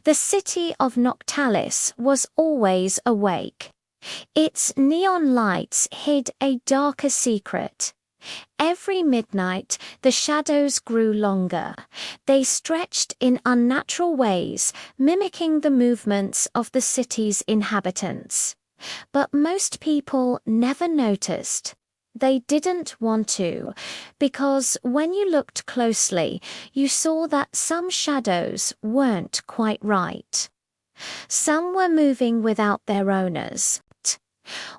The city of Noctalis was always awake. Its neon lights hid a darker secret. Every midnight, the shadows grew longer. They stretched in unnatural ways, mimicking the movements of the city's inhabitants. But most people never noticed. They didn't want to, because when you looked closely, you saw that some shadows weren't quite right. Some were moving without their owners.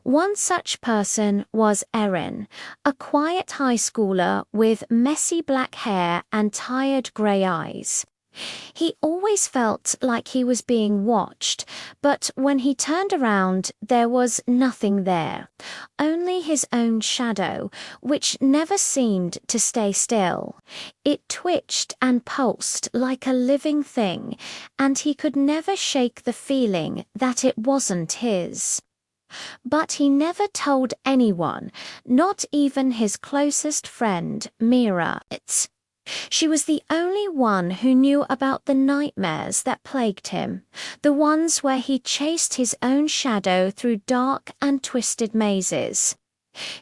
One such person was Arin, a quiet high schooler with messy black hair and tired grey eyes. He always felt like he was being watched, but when he turned around, there was nothing there, only his own shadow, which never seemed to stay still. It twitched and pulsed like a living thing, and he could never shake the feeling that it wasn't his. But he never told anyone, not even his closest friend, Mira. She was the only one who knew about the nightmares that plagued him, the ones where he chased his own shadow through dark and twisted mazes.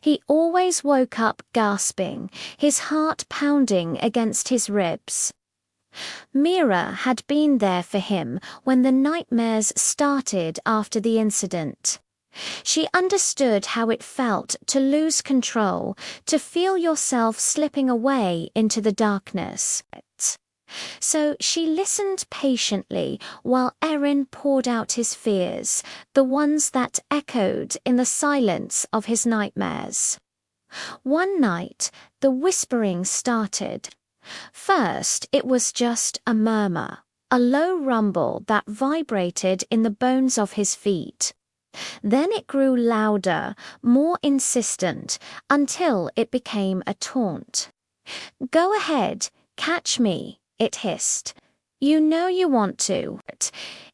He always woke up gasping, his heart pounding against his ribs. Mira had been there for him when the nightmares started after the incident. She understood how it felt to lose control, to feel yourself slipping away into the darkness. So she listened patiently while Arin poured out his fears, the ones that echoed in the silence of his nightmares. One night, the whispering started. First, it was just a murmur, a low rumble that vibrated in the bones of his feet. Then it grew louder, more insistent, until it became a taunt. "Go ahead, catch me," it hissed. "You know you want to."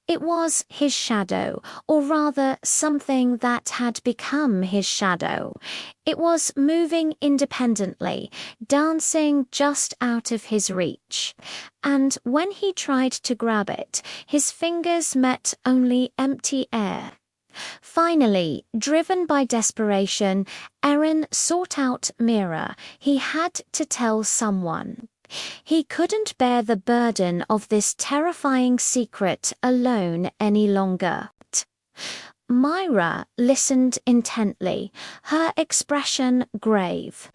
It was his shadow, or rather something that had become his shadow. It was moving independently, dancing just out of his reach. And when he tried to grab it, his fingers met only empty air. Finally, driven by desperation, Arin sought out Mira. He had to tell someone. He couldn't bear the burden of this terrifying secret alone any longer. Mira listened intently, her expression grave.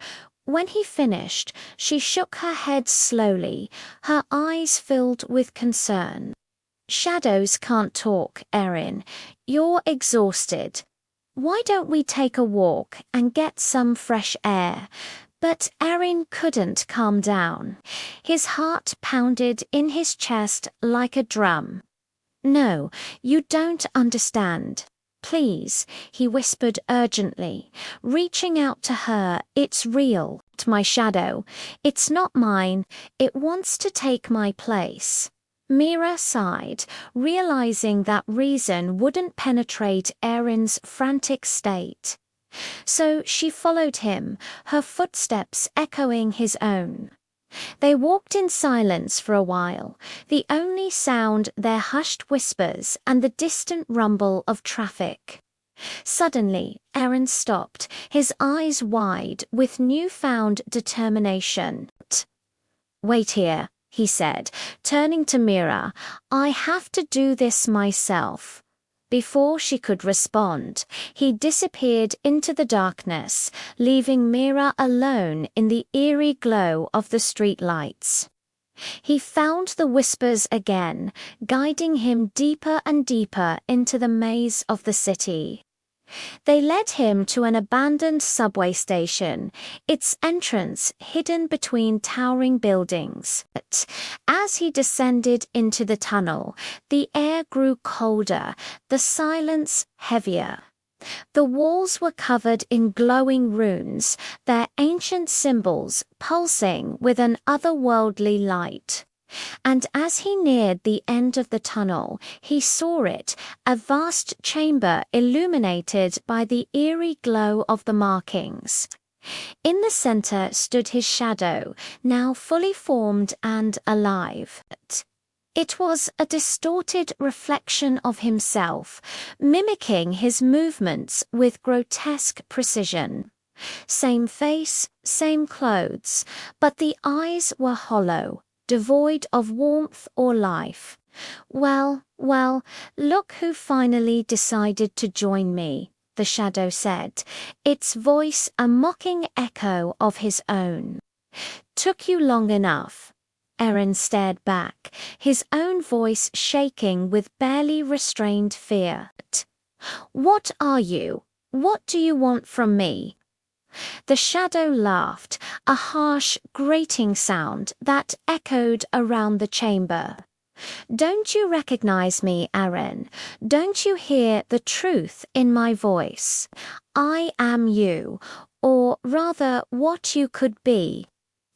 When he finished, she shook her head slowly, her eyes filled with concern. "Shadows can't talk, Arin. You're exhausted. Why don't we take a walk and get some fresh air?" But Arin couldn't calm down. His heart pounded in his chest like a drum. "No, you don't understand. Please," he whispered urgently, reaching out to her. "It's real, my shadow. It's not mine. It wants to take my place." Mira sighed, realizing that reason wouldn't penetrate Arin's frantic state. So she followed him, her footsteps echoing his own. They walked in silence for a while, the only sound their hushed whispers and the distant rumble of traffic. Suddenly, Arin stopped, his eyes wide with newfound determination. "Wait here," he said, turning to Mira. "I have to do this myself." Before she could respond, he disappeared into the darkness, leaving Mira alone in the eerie glow of the street lights. He found the whispers again, guiding him deeper and deeper into the maze of the city. They led him to an abandoned subway station, its entrance hidden between towering buildings. But as he descended into the tunnel, the air grew colder, the silence heavier. The walls were covered in glowing runes, their ancient symbols pulsing with an otherworldly light. And as he neared the end of the tunnel, he saw it, a vast chamber illuminated by the eerie glow of the markings. In the center stood his shadow, now fully formed and alive. It was a distorted reflection of himself, mimicking his movements with grotesque precision. Same face, same clothes, but the eyes were hollow, devoid of warmth or life. Well, well, look who finally decided to join me, the shadow said, its voice a mocking echo of his own. Took you long enough. Arin stared back, his own voice shaking with barely restrained fear. What are you? What do you want from me? The shadow laughed, a harsh, grating sound that echoed around the chamber. Don't you recognize me, Arin? Don't you hear the truth in my voice? I am you, or rather what you could be.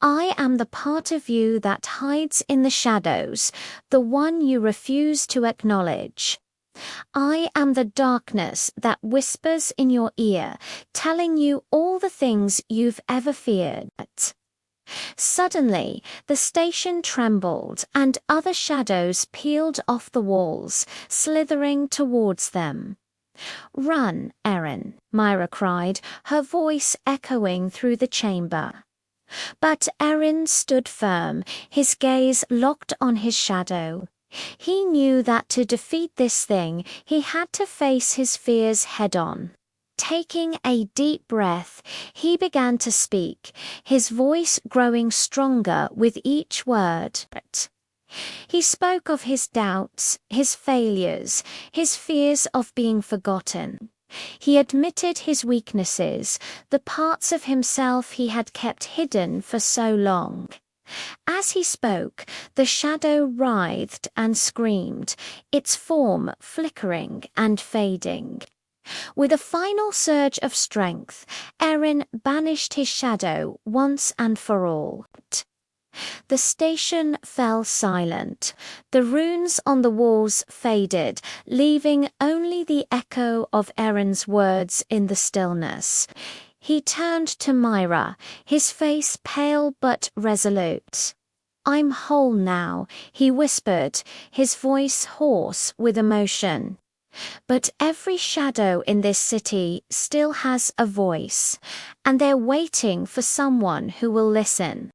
I am the part of you that hides in the shadows, the one you refuse to acknowledge. I am the darkness that whispers in your ear, telling you all the things you've ever feared. Suddenly, the station trembled and other shadows peeled off the walls, slithering towards them. Run, Arin, Mira cried, her voice echoing through the chamber. But Arin stood firm, his gaze locked on his shadow. He knew that to defeat this thing, he had to face his fears head-on. Taking a deep breath, he began to speak, his voice growing stronger with each word. He spoke of his doubts, his failures, his fears of being forgotten. He admitted his weaknesses, the parts of himself he had kept hidden for so long. As he spoke, the shadow writhed and screamed, its form flickering and fading. With a final surge of strength, Arin banished his shadow once and for all. The station fell silent. The runes on the walls faded, leaving only the echo of Arin's words in the stillness. He turned to Mira, his face pale but resolute. I'm whole now, he whispered, his voice hoarse with emotion. But every shadow in this city still has a voice, and they're waiting for someone who will listen.